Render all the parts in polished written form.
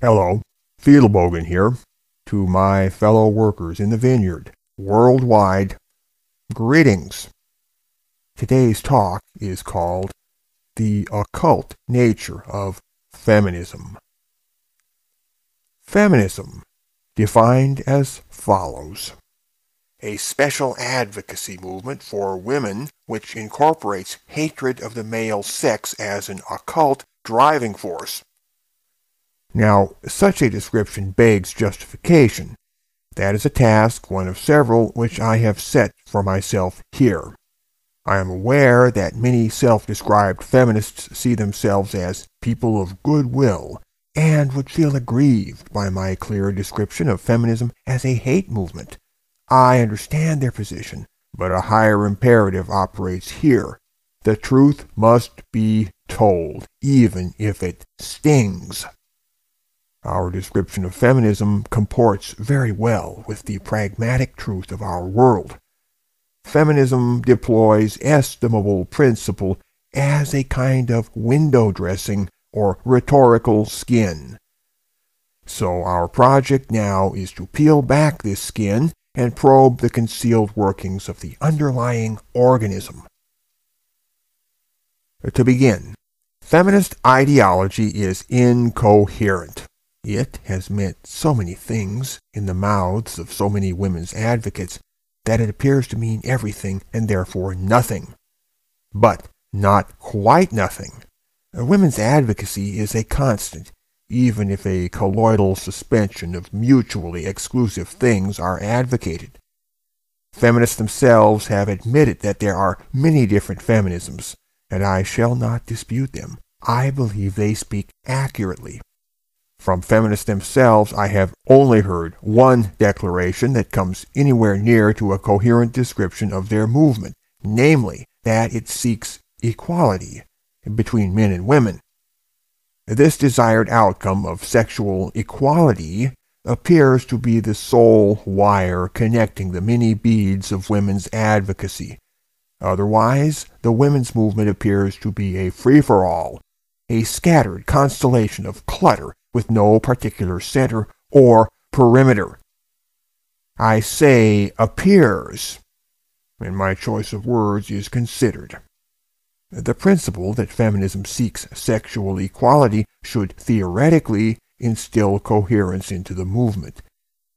Hello, Fiedelbogen here. To my fellow workers in the vineyard, worldwide, greetings. Today's talk is called The Occult Nature of Feminism. Feminism, defined as follows: a special advocacy movement for women which incorporates hatred of the male sex as an occult driving force. Now, such a description begs justification. That is a task, one of several, which I have set for myself here. I am aware that many self-described feminists see themselves as people of goodwill and would feel aggrieved by my clear description of feminism as a hate movement. I understand their position, but a higher imperative operates here. The truth must be told, even if it stings. Our description of feminism comports very well with the pragmatic truth of our world. Feminism deploys estimable principle as a kind of window dressing or rhetorical skin. So our project now is to peel back this skin and probe the concealed workings of the underlying organism. To begin, feminist ideology is incoherent. It has meant so many things in the mouths of so many women's advocates that it appears to mean everything and therefore nothing. But not quite nothing. Women's advocacy is a constant, even if a colloidal suspension of mutually exclusive things are advocated. Feminists themselves have admitted that there are many different feminisms, and I shall not dispute them. I believe they speak accurately. From feminists themselves, I have only heard one declaration that comes anywhere near to a coherent description of their movement, namely, that it seeks equality between men and women. This desired outcome of sexual equality appears to be the sole wire connecting the many beads of women's advocacy. Otherwise, the women's movement appears to be a free-for-all, a scattered constellation of clutter with no particular center or perimeter. I say appears, and my choice of words is considered. The principle that feminism seeks sexual equality should theoretically instill coherence into the movement.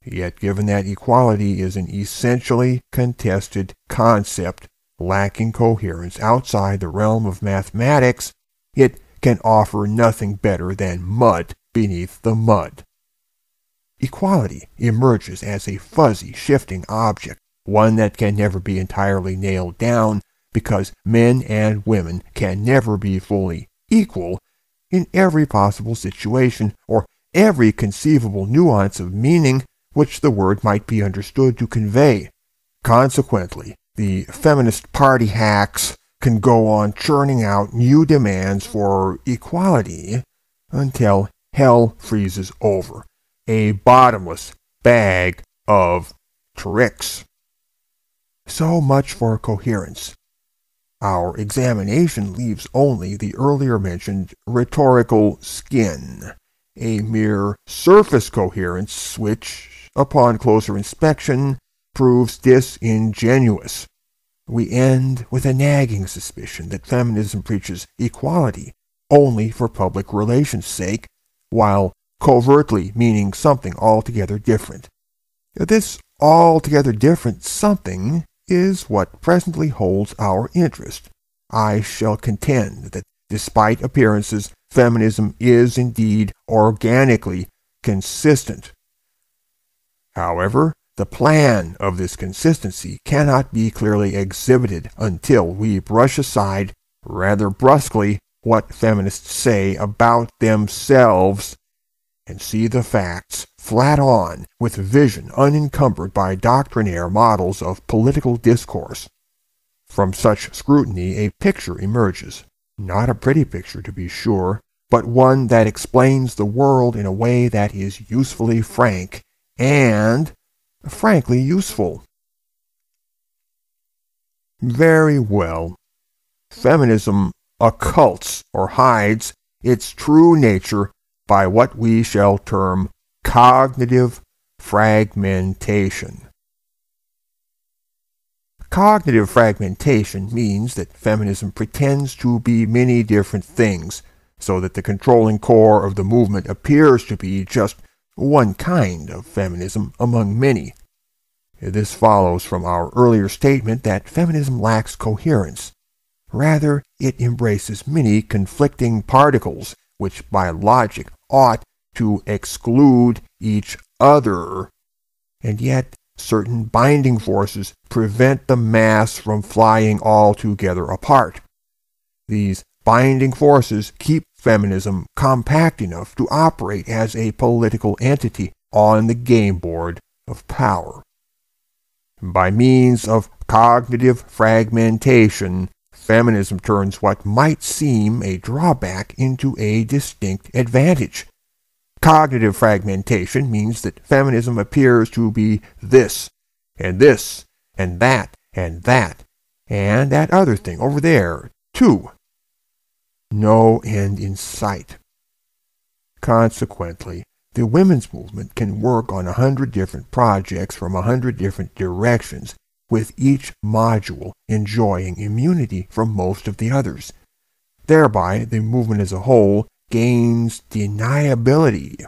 Yet given that equality is an essentially contested concept lacking coherence outside the realm of mathematics, it can offer nothing better than mud beneath the mud. Equality emerges as a fuzzy, shifting object, one that can never be entirely nailed down because men and women can never be fully equal in every possible situation or every conceivable nuance of meaning which the word might be understood to convey. Consequently, the feminist party hacks can go on churning out new demands for equality until hell freezes over, a bottomless bag of tricks. So much for coherence. Our examination leaves only the earlier mentioned rhetorical skin, a mere surface coherence which, upon closer inspection, proves disingenuous. We end with a nagging suspicion that feminism preaches equality only for public relations' sake, while covertly meaning something altogether different. This altogether different something is what presently holds our interest. I shall contend that despite appearances, feminism is indeed organically consistent. However, the plan of this consistency cannot be clearly exhibited until we brush aside, rather brusquely, what feminists say about themselves and see the facts flat on with vision unencumbered by doctrinaire models of political discourse. From such scrutiny a picture emerges, not a pretty picture to be sure, but one that explains the world in a way that is usefully frank and frankly useful. Very well. Feminism occults or hides its true nature by what we shall term cognitive fragmentation. Cognitive fragmentation means that feminism pretends to be many different things, so that the controlling core of the movement appears to be just one kind of feminism among many. This follows from our earlier statement that feminism lacks coherence. Rather, it embraces many conflicting particles, which by logic ought to exclude each other. And yet, certain binding forces prevent the mass from flying altogether apart. These binding forces keep feminism compact enough to operate as a political entity on the game board of power. By means of cognitive fragmentation, feminism turns what might seem a drawback into a distinct advantage. Cognitive fragmentation means that feminism appears to be this, and this, and that, and that, and that other thing over there, too. No end in sight. Consequently, the women's movement can work on 100 different projects from 100 different directions, with each module enjoying immunity from most of the others. Thereby, the movement as a whole gains deniability.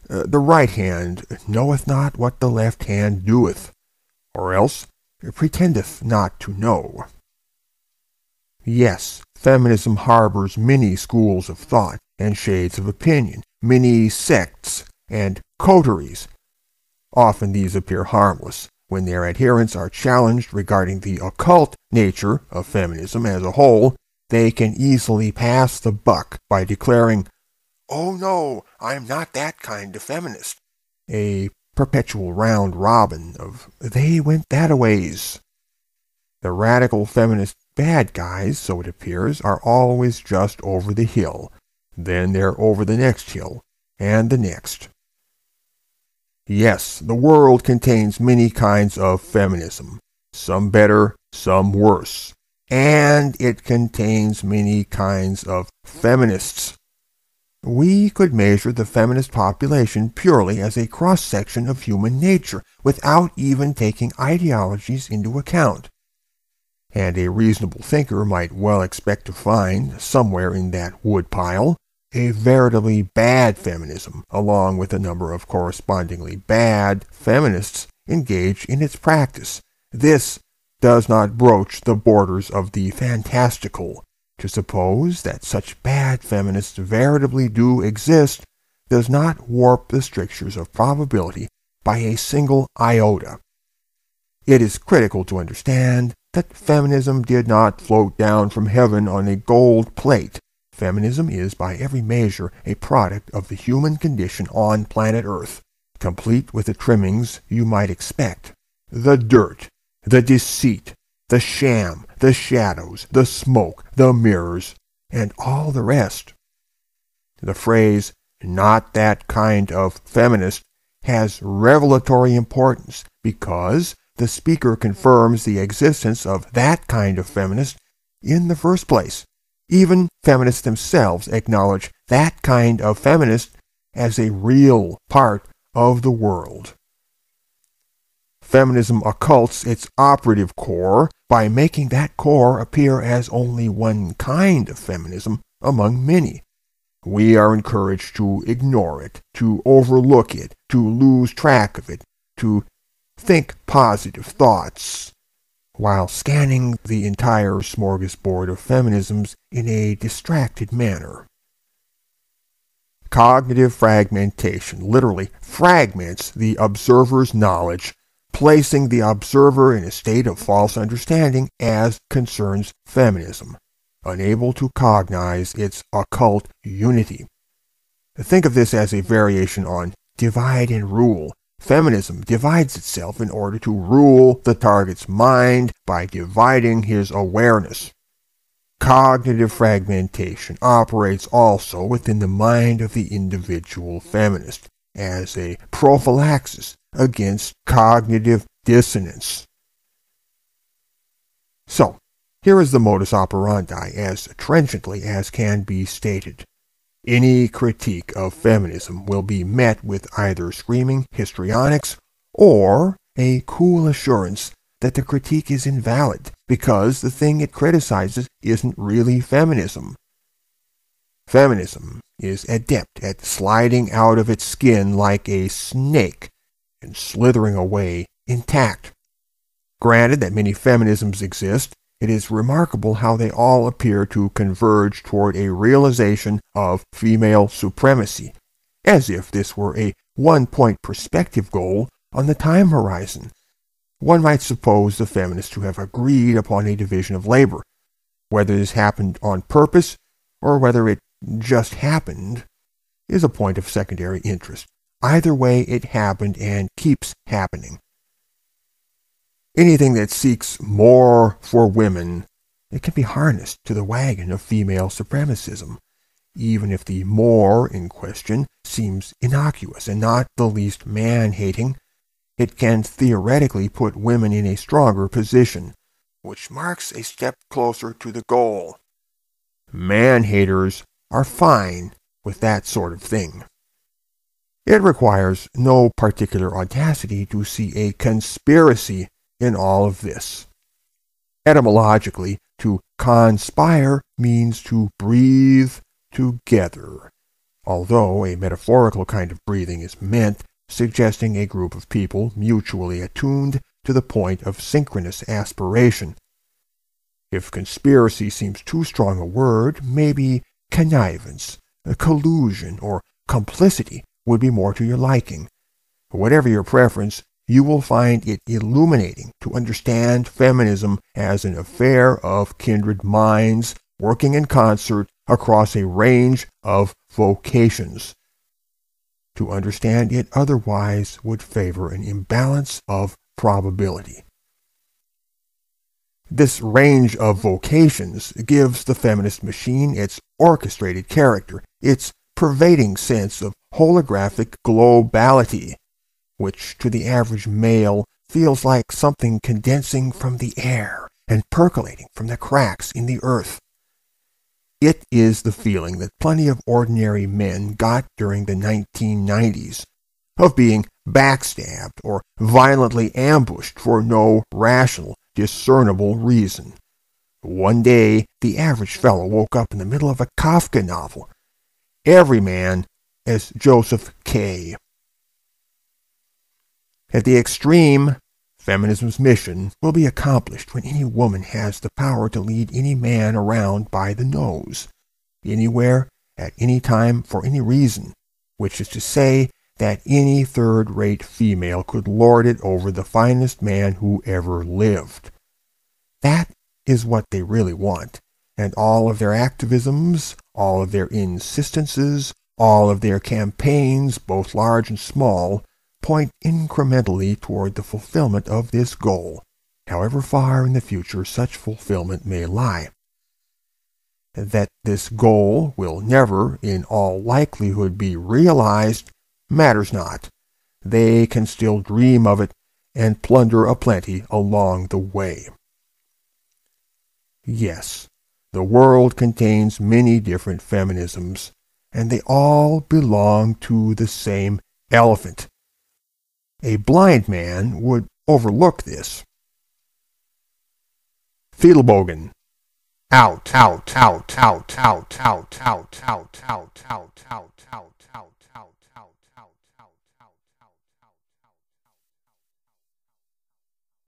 The right hand knoweth not what the left hand doeth, or else pretendeth not to know. Yes, feminism harbors many schools of thought and shades of opinion, many sects and coteries. Often these appear harmless when their adherents are challenged regarding the occult nature of feminism as a whole. They can easily pass the buck by declaring, "Oh no, I'm not that kind of feminist," a perpetual round robin of "they went that-a-ways." The radical feminist bad guys, so it appears, are always just over the hill. Then they're over the next hill, and the next. Yes, the world contains many kinds of feminism, some better, some worse. And it contains many kinds of feminists. We could measure the feminist population purely as a cross-section of human nature, without even taking ideologies into account. And a reasonable thinker might well expect to find, somewhere in that woodpile, a veritably bad feminism, along with a number of correspondingly bad feminists engaged in its practice. This does not broach the borders of the fantastical. To suppose that such bad feminists veritably do exist does not warp the strictures of probability by a single iota. It is critical to understand that feminism did not float down from heaven on a gold plate. Feminism is, by every measure, a product of the human condition on planet Earth, complete with the trimmings you might expect. The dirt, the deceit, the sham, the shadows, the smoke, the mirrors, and all the rest. The phrase, "not that kind of feminist," has revelatory importance because the speaker confirms the existence of that kind of feminist in the first place. Even feminists themselves acknowledge that kind of feminist as a real part of the world. Feminism occults its operative core by making that core appear as only one kind of feminism among many. We are encouraged to ignore it, to overlook it, to lose track of it, to think positive thoughts, while scanning the entire smorgasbord of feminisms in a distracted manner. Cognitive fragmentation literally fragments the observer's knowledge, placing the observer in a state of false understanding as concerns feminism, unable to cognize its occult unity. Think of this as a variation on divide and rule. Feminism divides itself in order to rule the target's mind by dividing his awareness. Cognitive fragmentation operates also within the mind of the individual feminist as a prophylaxis against cognitive dissonance. So, here is the modus operandi as trenchantly as can be stated. Any critique of feminism will be met with either screaming histrionics or a cool assurance that the critique is invalid because the thing it criticizes isn't really feminism. Feminism is adept at sliding out of its skin like a snake and slithering away intact. Granted that many feminisms exist, it is remarkable how they all appear to converge toward a realization of female supremacy, as if this were a one-point perspective goal on the time horizon. One might suppose the feminists to have agreed upon a division of labor. Whether this happened on purpose or whether it just happened is a point of secondary interest. Either way, it happened and keeps happening. Anything that seeks more for women, it can be harnessed to the wagon of female supremacism, even if the more in question seems innocuous and not the least man-hating. It can theoretically put women in a stronger position, which marks a step closer to the goal. Man-haters are fine with that sort of thing. It requires no particular audacity to see a conspiracy in all of this. Etymologically, to conspire means to breathe together, although a metaphorical kind of breathing is meant, suggesting a group of people mutually attuned to the point of synchronous aspiration. If conspiracy seems too strong a word, maybe connivance, collusion, or complicity would be more to your liking. Whatever your preference, you will find it illuminating to understand feminism as an affair of kindred minds working in concert across a range of vocations. To understand it otherwise would favor an imbalance of probability. This range of vocations gives the feminist machine its orchestrated character, its pervading sense of holographic globality, which to the average male feels like something condensing from the air and percolating from the cracks in the earth. It is the feeling that plenty of ordinary men got during the 1990s, of being backstabbed or violently ambushed for no rational, discernible reason. One day, the average fellow woke up in the middle of a Kafka novel, every man as Joseph K. At the extreme, feminism's mission will be accomplished when any woman has the power to lead any man around by the nose, anywhere, at any time, for any reason, which is to say that any third-rate female could lord it over the finest man who ever lived. That is what they really want, and all of their activisms, all of their insistences, all of their campaigns, both large and small, point incrementally toward the fulfillment of this goal, however far in the future such fulfillment may lie. That this goal will never, in all likelihood, be realized matters not. They can still dream of it and plunder aplenty along the way. Yes, the world contains many different feminisms, and they all belong to the same elephant. A blind man would overlook this. Fiedelbogen. Out, out, out, out, out, out, out, out, out, out, out, out, out.